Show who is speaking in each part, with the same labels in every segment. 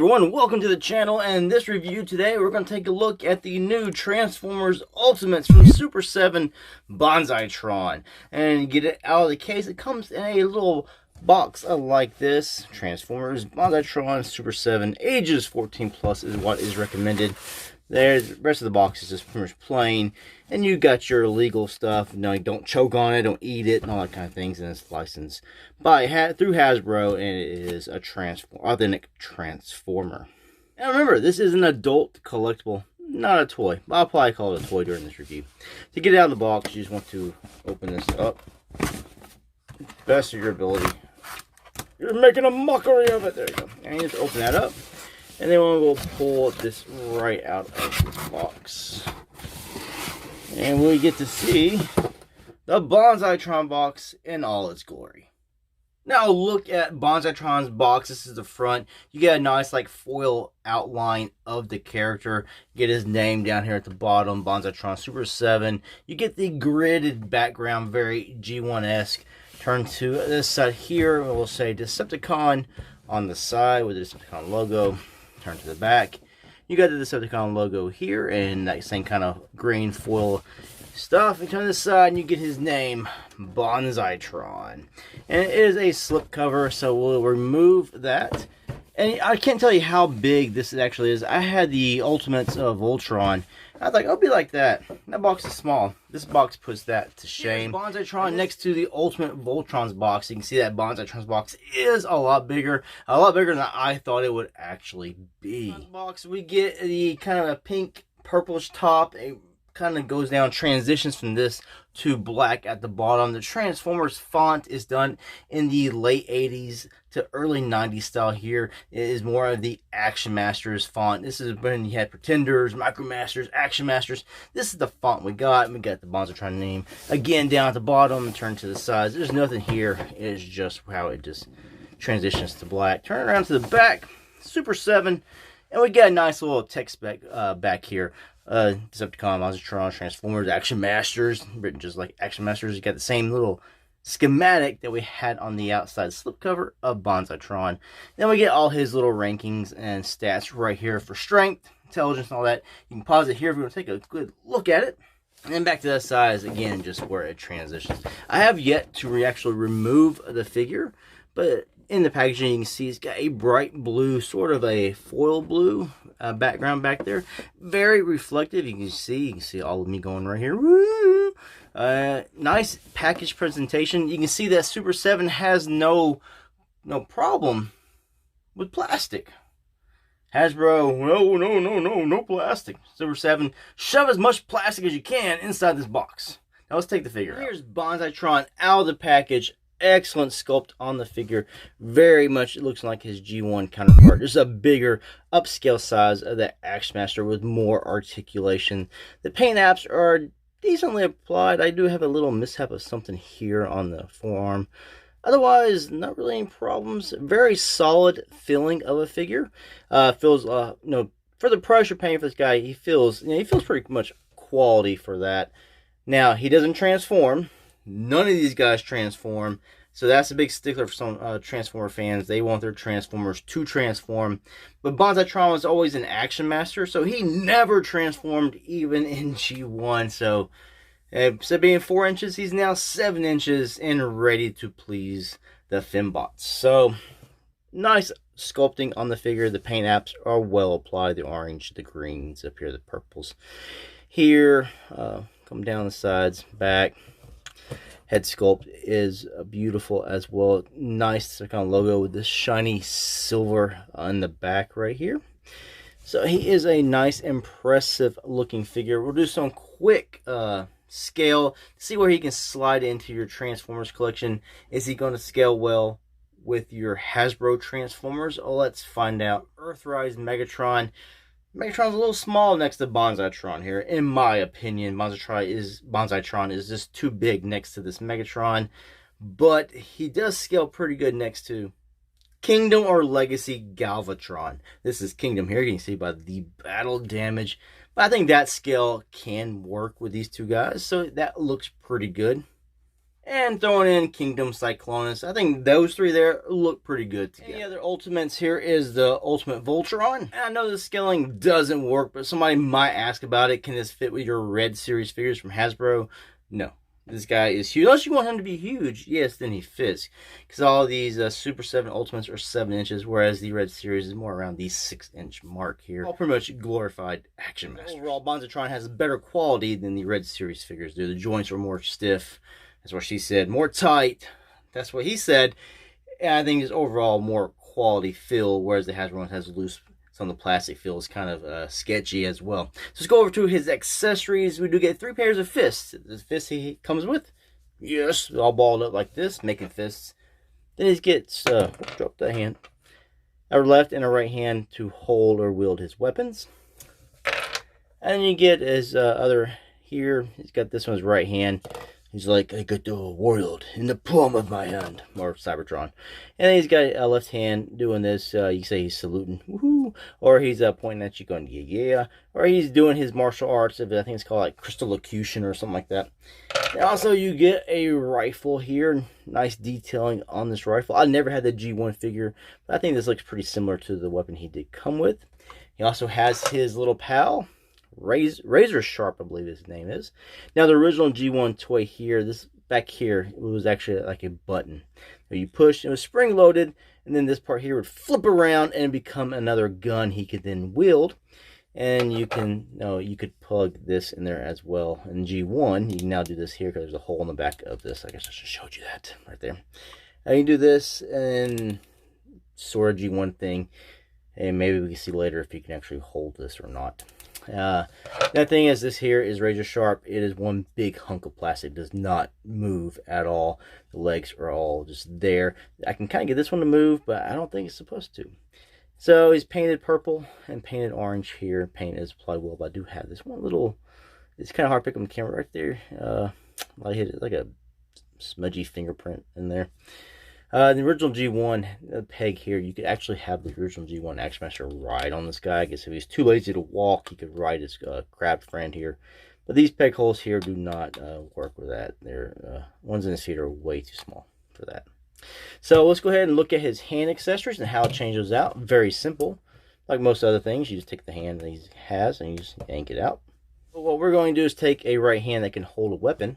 Speaker 1: everyone, welcome to the channel. And in this review today, we're going to take a look at the new Transformers Ultimates from Super7 Banzai-tron. And get it out of the case, it comes in a little box like this. Transformers Banzai-tron Super7, ages 14 plus is what is recommended. There's the rest of the box is just pretty much plain, and you got your legal stuff. You don't choke on it, don't eat it, and all that kind of things. And it's licensed by through Hasbro, and it is a authentic Transformer. Now remember, this is an adult collectible, not a toy. I'll probably call it a toy during this review. To get it out of the box, you just want to open this up, best of your ability. You're making a mockery of it. There you go. And you just open that up. And then we'll pull this right out of this box. And we get to see the Banzai-tron box in all its glory. Now look at Banzai-tron's box. This is the front. You get a nice foil outline of the character. You get his name down here at the bottom, Banzai-tron Super7. You get the gridded background, very G1-esque. Turn to this side here, we'll say Decepticon on the side with the Decepticon logo. Turn to the back, you got the Decepticon logo here and that same kind of green foil stuff. You turn to the side and you get his name, Banzai-tron. And it is a slip cover, so we'll remove that. And I can't tell you how big this actually is. I had the Ultimates of Voltron. I was like, I'll be like that. That box is small. This box puts that to shame. Banzai-tron next to the Ultimate Voltron's box. You can see that Banzai-tron's box is a lot bigger than I thought it would actually be. Box, we get the kind of a pink purplish top. It kind of goes down, transitions from this to black at the bottom. The Transformers font is done in the late 80s to early 90s style here. It is more of the Action Masters font. This is when you had Pretenders, Micromasters, Action Masters. This is the font we got. We got the Banzai-tron name. Again, down at the bottom, turn to the sides. There's nothing here. It is just how it just transitions to black. Turn around to the back, Super7. And we got a nice little text back here. Decepticon, Banzai-tron, Transformers, Action Masters, written just like Action Masters. You got the same little schematic that we had on the outside slipcover of Banzai-tron. Then we get all his little rankings and stats right here for strength, intelligence, and all that. You can pause it here if you want to take a good look at it. And then back to that size again, just where it transitions. I have yet to actually remove the figure, but in the packaging, you can see it's got a bright blue, sort of a foil blue background back there. Very reflective. You can see all of me going right here. Woo! Nice package presentation. You can see that Super7 has no problem with plastic. Hasbro, no plastic. Super7, shove as much plastic as you can inside this box. Now let's take the figure out. Here's Banzai-tron out of the package. Excellent sculpt on the figure. Very much it looks like his G1 counterpart. There's a bigger upscale size of the Action Master with more articulation. The paint apps are decently applied. I do have a little mishap of something here on the forearm. Otherwise, not really any problems. Very solid feeling of a figure. Feels for the price you're paying for this guy, he feels pretty much quality for that. Now, he doesn't transform. None of these guys transform, so that's a big stickler for some Transformer fans. They want their Transformers to transform. But Banzai-tron was always an Action Master, so he never transformed even in G1. So instead of being 4 inches, he's now 7 inches and ready to please the fembots. So nice sculpting on the figure. The paint apps are well applied. The orange, the greens up here, the purples here. Come down the sides, back. Head sculpt is beautiful as well. Nice kind of logo with this shiny silver on the back right here. So he is a nice, impressive looking figure. We'll do some quick scale to see where he can slide into your Transformers collection. Is he going to scale well with your Hasbro Transformers? Oh, let's find out. Earthrise Megatron. Megatron's a little small next to Banzai-tron here, in my opinion. Banzai-tron is just too big next to this Megatron, but he does scale pretty good next to Kingdom or Legacy Galvatron. This is Kingdom here. You can see by the battle damage, but I think that scale can work with these two guys, so that looks pretty good. and throwing in Kingdom Cyclonus. I think those three there look pretty good together. Any other Ultimates here is the Ultimate Voltron. And I know the scaling doesn't work, but somebody might ask about it. Can this fit with your Red Series figures from Hasbro? No. This guy is huge. Unless you want him to be huge, yes, then he fits. Because all these Super 7 Ultimates are 7 inches, whereas the Red Series is more around the 6-inch mark here. All pretty much glorified Action Masters. Overall, Banzai-tron has better quality than the Red Series figures do. The joints are more stiff. That's what she said. More tight. That's what he said. And I think it's overall more quality feel, whereas the Hasbro one has loose. Some of the plastic feels kind of sketchy as well. So let's go over to his accessories. We do get 3 pairs of fists. The fist he comes with, yes, all balled up like this, making fists. Then he gets, drop the hand, a left and a right hand to hold or wield his weapons. And then you get his other here. He's got this one's right hand. He's like, I got the world in the palm of my hand. Or Cybertron. And then he's got a left hand doing this. You can say he's saluting. Woohoo! Or he's pointing at you going, yeah, yeah. Or he's doing his martial arts. I think it's called like Crystallocution or something like that. And also, you get a rifle here. Nice detailing on this rifle. I never had the G1 figure. But I think this looks pretty similar to the weapon he did come with. He also has his little pal. Razor Sharp, I believe his name is. Now the original G1 toy here, this back here, it was actually like a button. You push, it was spring loaded, and then this part here would flip around and become another gun he could then wield. And you can, you could plug this in there as well. In G1, you can now do this here because there's a hole in the back of this. I guess I should have showed you that right there. Now you can do this and sort of G1 thing, and maybe we can see later if you can actually hold this or not. That thing is, this here is razor sharp. It is one big hunk of plastic. It does not move at all. The legs are all just there. I can kind of get this one to move, but I don't think it's supposed to. So he's painted purple and painted orange here. Paint is applied well, but I do have this one little, it's kind of hard to pick up on the camera right there. I hit it like a smudgy fingerprint in there. The original G1 peg here, you could actually have the original G1 Action Master ride on this guy. I guess if he's too lazy to walk, he could ride his crab friend here. But these peg holes here do not work with that. They're ones in his feet are way too small for that. So let's go ahead and look at his hand accessories and how it changes out. Very simple. Like most other things, you just take the hand that he has and you just yank it out. But what we're going to do is take a right hand that can hold a weapon.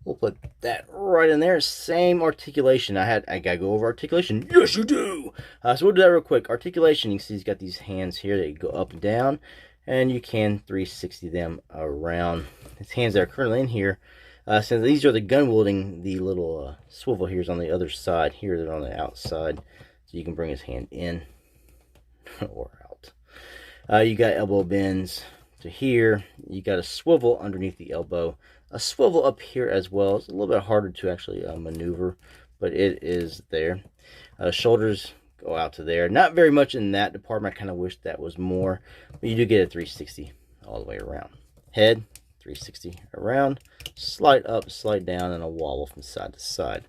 Speaker 1: We'll put that right in there. Same articulation. I gotta go over articulation. Yes, you do. So we'll do that real quick. Articulation. You can see he's got these hands here that go up and down, and you can 360 them around. His hands that are currently in here. Since these are the gun wielding, the little swivel here is on the other side. Here they're on the outside, so you can bring his hand in or out. You got elbow bends to here. You got a swivel underneath the elbow. A swivel up here as well. It's a little bit harder to actually maneuver, but it is there. Shoulders go out to there. Not very much in that department. I kind of wish that was more, but you do get a 360 all the way around. Head, 360 around. Slide up, slide down, and a wobble from side to side.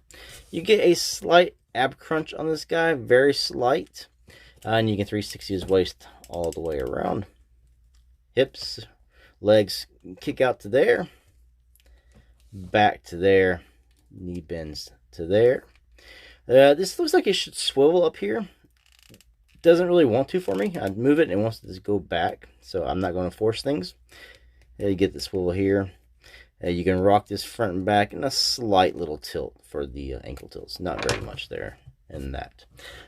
Speaker 1: You get a slight ab crunch on this guy, very slight. And you can 360 his waist all the way around. Hips, legs kick out to there. Back to there, knee bends to there. This looks like it should swivel up here. Doesn't really want to for me. I'd move it and it wants to just go back, so I'm not going to force things. You get the swivel here. You can rock this front and back, and a slight little tilt for the ankle tilts. Not very much there in that.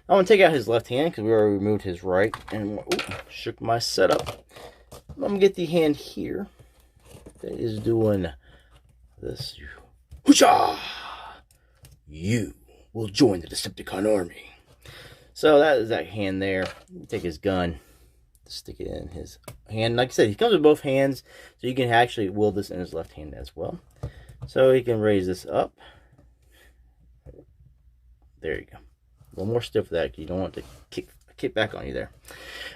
Speaker 1: I'm going to take out his left hand because we already removed his right, and shook my setup. I'm going to get the hand here that is doing this. Whoosha! You will join the Decepticon army. So that is that hand there. Take his gun, stick it in his hand. Like I said, he comes with both hands, so you can actually wield this in his left hand as well. So he can raise this up. There you go. A little more stiff for that because you don't want it to kick back on you there.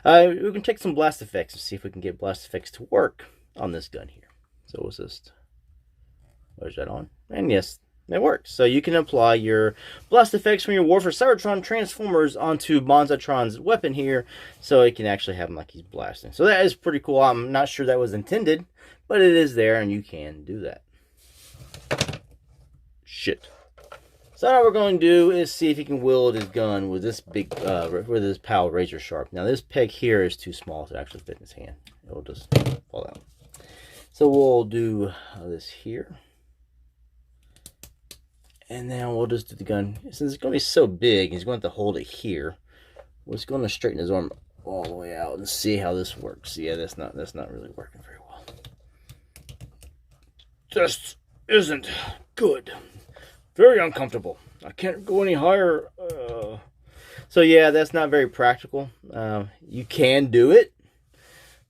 Speaker 1: We can take some blast effects and see if we can get blast effects to work on this gun here. So what's this? What is that on? And yes, it works. So you can apply your blast effects from your Warfare Cybertron Transformers onto Banzai-tron's weapon here, so it can actually have him like he's blasting. So that is pretty cool. I'm not sure that was intended, but it is there, and you can do that. shit. So now what we're going to do is see if he can wield his gun with this big, with this PAL razor sharp. Now this peg here is too small to actually fit in his hand. It'll just fall out. So we'll do this here. And then we'll just do the gun. Since it's going to be so big, he's going to have to hold it here. We're just going to straighten his arm all the way out and see how this works. Yeah, that's not really working very well. Just isn't good. Very uncomfortable. I can't go any higher. So yeah, that's not very practical. You can do it,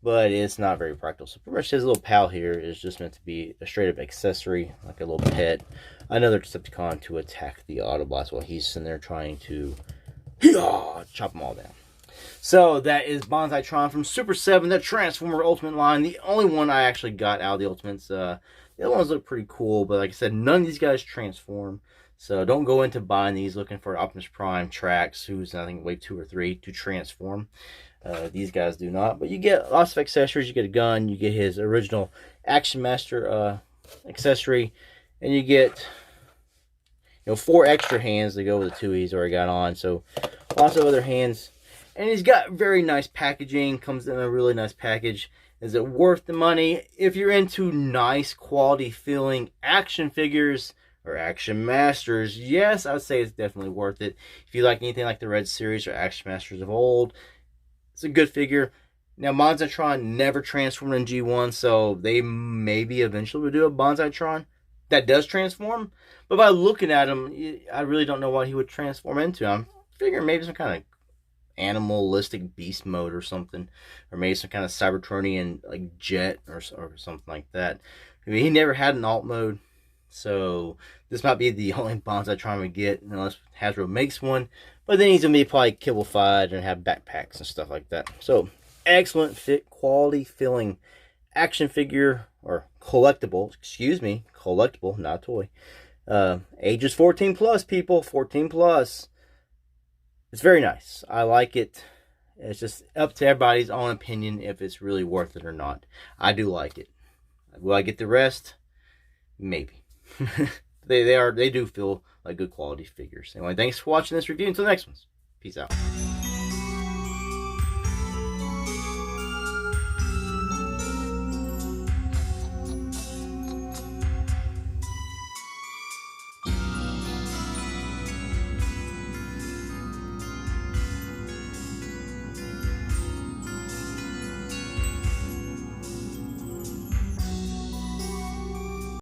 Speaker 1: but it's not very practical. So pretty much his little pal here is just meant to be a straight up accessory, like a little pet. Another Decepticon to attack the Autobots while he's sitting there trying to chop them all down. So that is Banzai-tron from Super 7, the Transformer Ultimate line. The only one I actually got out of the Ultimates. The other ones look pretty cool, but like I said, none of these guys transform. So don't go into buying these looking for Optimus Prime, Trax, who's I think wave 2 or 3 to transform. These guys do not. But you get lots of accessories. You get a gun. You get his original Action Master accessory. And you get 4 extra hands to go with the 2 he's already got on. So lots of other hands. And he's got very nice packaging. Comes in a really nice package. Is it worth the money? If you're into nice quality feeling action figures or action masters, yes, I would say it's definitely worth it. If you like anything like the Red Series or Action Masters of old, it's a good figure. Now, Banzai-tron never transformed in G1, so they maybe eventually will do a Banzai-tron that does transform. But by looking at him, I really don't know what he would transform into. I'm figuring maybe some kind of animalistic beast mode or something, or maybe some kind of Cybertronian like jet or something like that. I mean, he never had an alt mode, so this might be the only Banzai-tron we get unless Hasbro makes one. But then he's gonna be probably kibble-fied and have backpacks and stuff like that. So excellent fit, quality feeling action figure or collectible. Excuse me, collectible, not a toy. Ages 14 plus, people, 14 plus. It's very nice. I like it. It's just up to everybody's own opinion if it's really worth it or not. I do like it. Will I get the rest? Maybe. They do feel like good quality figures. Anyway, thanks for watching this review. Until the next one. Peace out.